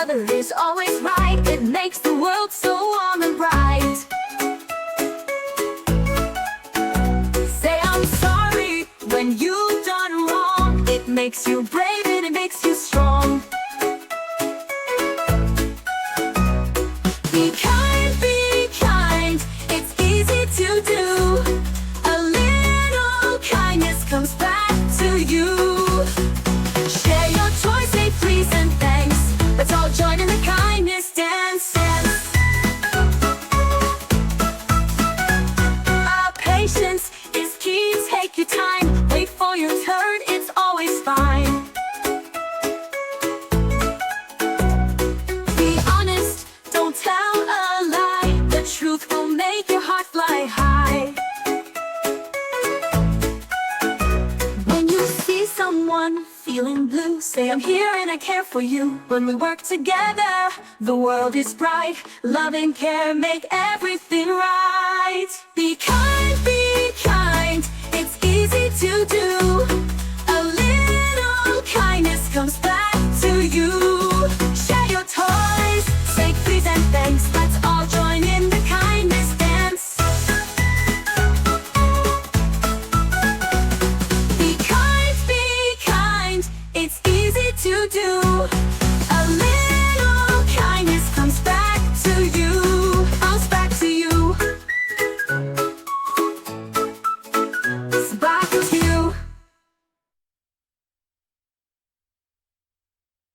other is always right. It makes the world so warm and bright. Say I'm sorry when you've done wrong. It makes you brave and it makes you strong. Be kind, it's easy to do. A little kindness comes back to you. Share your joy, say please and thanks. Let's all join in the kindness dance. Patience is key, take your time. Wait for your turn, it's always fine. Be honest, don't tell a lie. The truth will make your heart fly high. When you see someone feeling blue, say I'm here and I care for you. When we work together, the world is bright. Love and care make everything right. Be kind, it's easy to do.